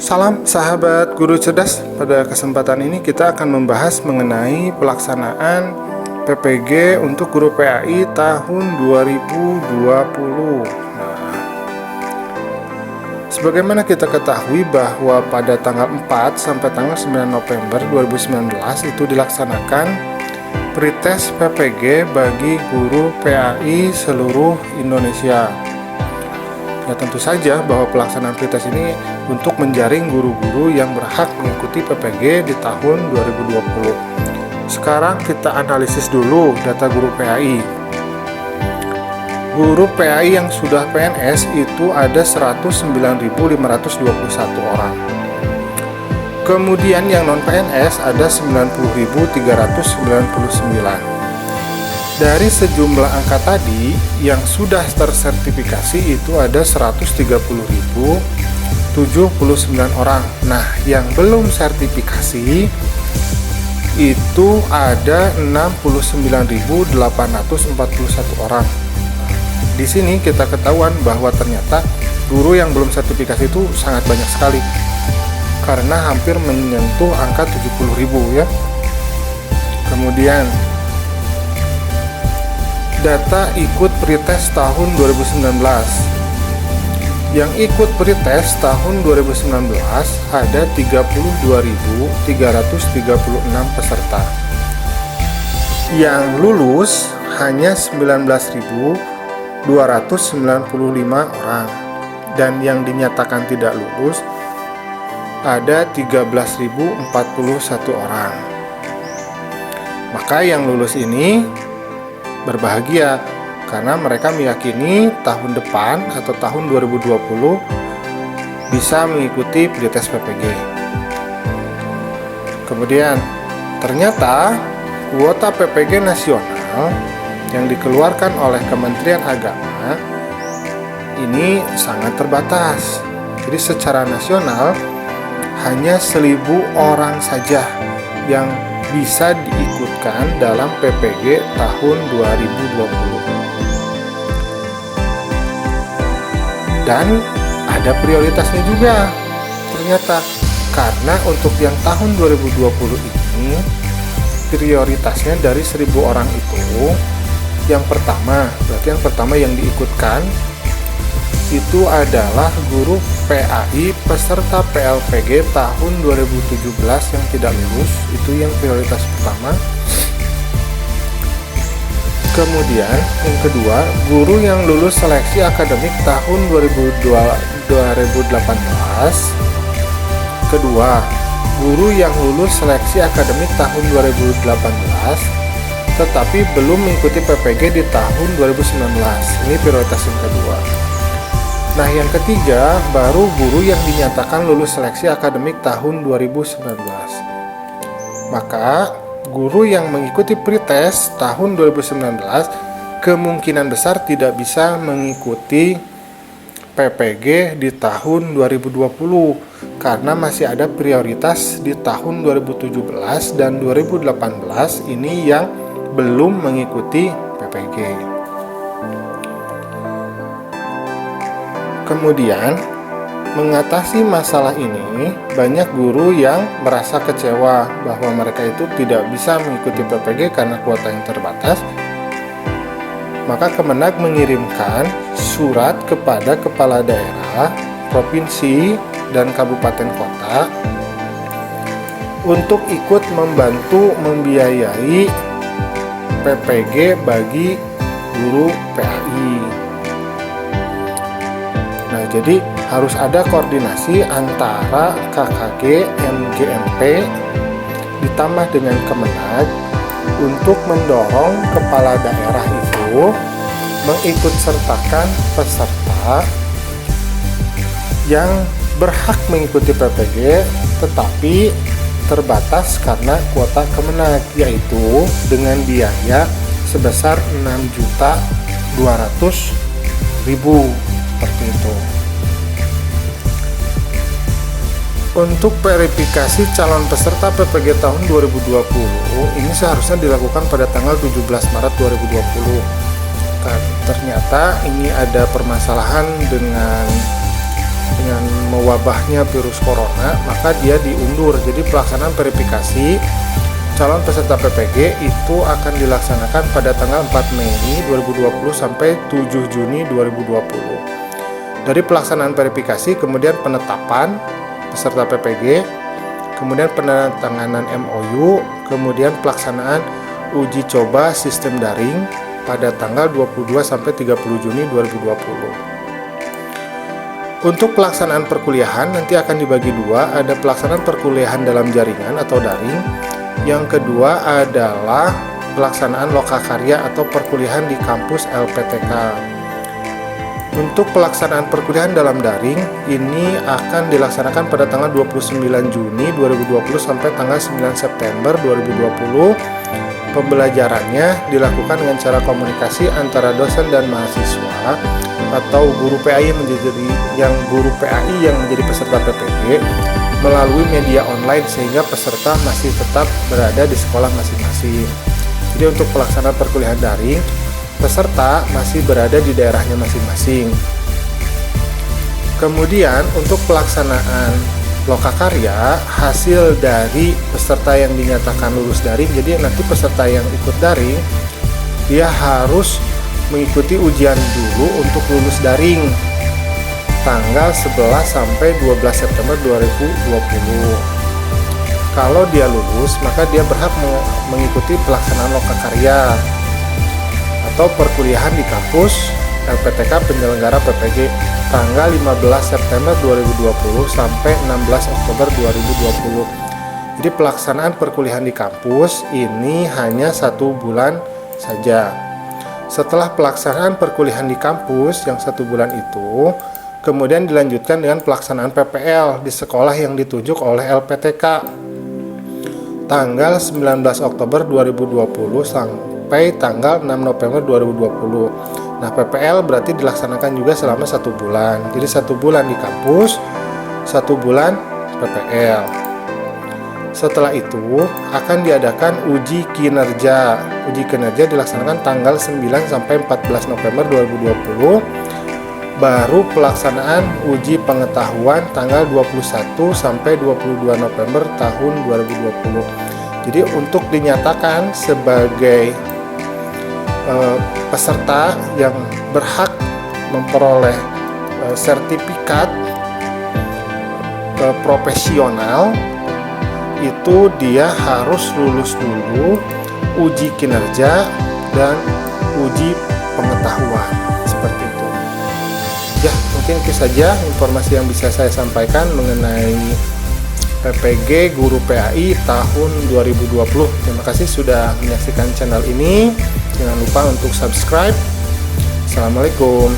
Salam sahabat guru cerdas. Pada kesempatan ini kita akan membahas mengenai pelaksanaan PPG untuk guru PAI tahun 2020. Sebagaimana kita ketahui bahwa pada tanggal 4 sampai tanggal 9 November 2019 itu dilaksanakan pretest PPG bagi guru PAI seluruh Indonesia. Ya, tentu saja bahwa pelaksanaan pretest ini untuk menjaring guru-guru yang berhak mengikuti PPG di tahun 2020. Sekarang kita analisis dulu data guru PAI. Guru PAI yang sudah PNS itu ada 109.521 orang. Kemudian yang non-PNS ada 90.399. Dari sejumlah angka tadi, yang sudah tersertifikasi itu ada 130.079 orang. Nah, yang belum sertifikasi itu ada 69.841 orang. Di sini kita ketahuan bahwa ternyata guru yang belum sertifikasi itu sangat banyak sekali, karena hampir menyentuh angka 70.000 ya. Kemudian data ikut pretest tahun 2019. Yang ikut pretest tahun 2019 ada 32.336 peserta. Yang lulus hanya 19.295 orang, dan yang dinyatakan tidak lulus ada 13.041 orang. Maka yang lulus ini berbahagia karena mereka meyakini tahun depan atau tahun 2020 bisa mengikuti pretest PPG. Kemudian ternyata kuota PPG nasional yang dikeluarkan oleh Kementerian Agama ini sangat terbatas. Jadi secara nasional hanya 1.000 orang saja yang bisa diikutkan dalam PPG tahun 2020. Dan ada prioritasnya juga ternyata, karena untuk yang tahun 2020 ini prioritasnya dari 1.000 orang itu, yang pertama, berarti yang pertama yang diikutkan itu adalah guru PAI peserta PLPG tahun 2017 yang tidak lulus. Itu yang prioritas pertama. Kemudian yang kedua, guru yang lulus seleksi akademik tahun 2018. Kedua, guru yang lulus seleksi akademik tahun 2018 tetapi belum mengikuti PPG di tahun 2019. Ini prioritas yang kedua. Nah, yang ketiga, baru guru yang dinyatakan lulus seleksi akademik tahun 2019. Maka, guru yang mengikuti pretest tahun 2019 kemungkinan besar tidak bisa mengikuti PPG di tahun 2020 karena masih ada prioritas di tahun 2017 dan 2018 ini yang belum mengikuti PPG. Kemudian, mengatasi masalah ini, banyak guru yang merasa kecewa bahwa mereka itu tidak bisa mengikuti PPG karena kuota yang terbatas. Maka Kemenag mengirimkan surat kepada kepala daerah, provinsi, dan kabupaten kota untuk ikut membantu membiayai PPG bagi guru PAI. Nah, jadi harus ada koordinasi antara KKG, MGMP ditambah dengan Kemenag untuk mendorong kepala daerah itu mengikut sertakan peserta yang berhak mengikuti PPG tetapi terbatas karena kuota Kemenag, yaitu dengan biaya sebesar 6.200.000 seperti itu. Untuk verifikasi calon peserta PPG tahun 2020 ini seharusnya dilakukan pada tanggal 17 Maret 2020. Ternyata ini ada permasalahan dengan wabahnya virus corona, maka dia diundur. Jadi pelaksanaan verifikasi calon peserta PPG itu akan dilaksanakan pada tanggal 4 Mei 2020 sampai 7 Juni 2020. Dari pelaksanaan verifikasi, kemudian penetapan peserta PPG, kemudian penandatanganan MOU, kemudian pelaksanaan uji coba sistem daring pada tanggal 22 sampai 30 Juni 2020. Untuk pelaksanaan perkuliahan nanti akan dibagi dua, ada pelaksanaan perkuliahan dalam jaringan atau daring. Yang kedua adalah pelaksanaan lokakarya atau perkuliahan di kampus LPTK. Untuk pelaksanaan perkuliahan dalam daring ini akan dilaksanakan pada tanggal 29 Juni 2020 sampai tanggal 9 September 2020. Pembelajarannya dilakukan dengan cara komunikasi antara dosen dan mahasiswa atau guru PAI yang menjadi peserta PPG melalui media online, sehingga peserta masih tetap berada di sekolah masing-masing. Jadi untuk pelaksanaan perkuliahan daring, peserta masih berada di daerahnya masing-masing. Kemudian untuk pelaksanaan lokakarya, hasil dari peserta yang dinyatakan lulus daring, jadi nanti peserta yang ikut daring dia harus mengikuti ujian dulu untuk lulus daring tanggal 11 sampai 12 September 2020. Kalau dia lulus, maka dia berhak mengikuti pelaksanaan lokakarya atau perkuliahan di kampus LPTK penyelenggara PPG tanggal 15 September 2020 sampai 16 Oktober 2020. Jadi pelaksanaan perkuliahan di kampus ini hanya 1 bulan saja. Setelah pelaksanaan perkuliahan di kampus yang 1 bulan itu, kemudian dilanjutkan dengan pelaksanaan PPL di sekolah yang ditunjuk oleh LPTK tanggal 19 Oktober 2020 sampai tanggal 6 November 2020. Nah, PPL berarti dilaksanakan juga selama 1 bulan. Jadi 1 bulan di kampus, 1 bulan PPL. Setelah itu akan diadakan uji kinerja. Uji kinerja dilaksanakan tanggal 9 sampai 14 November 2020. Baru pelaksanaan uji pengetahuan tanggal 21 sampai 22 November tahun 2020. Jadi untuk dinyatakan sebagai peserta yang berhak memperoleh sertifikat profesional, itu dia harus lulus dulu uji kinerja dan uji pengetahuan, seperti itu. Ya, mungkin itu saja informasi yang bisa saya sampaikan mengenai PPG Guru PAI tahun 2020. Terima kasih sudah menyaksikan channel ini. Jangan lupa untuk subscribe. Assalamualaikum.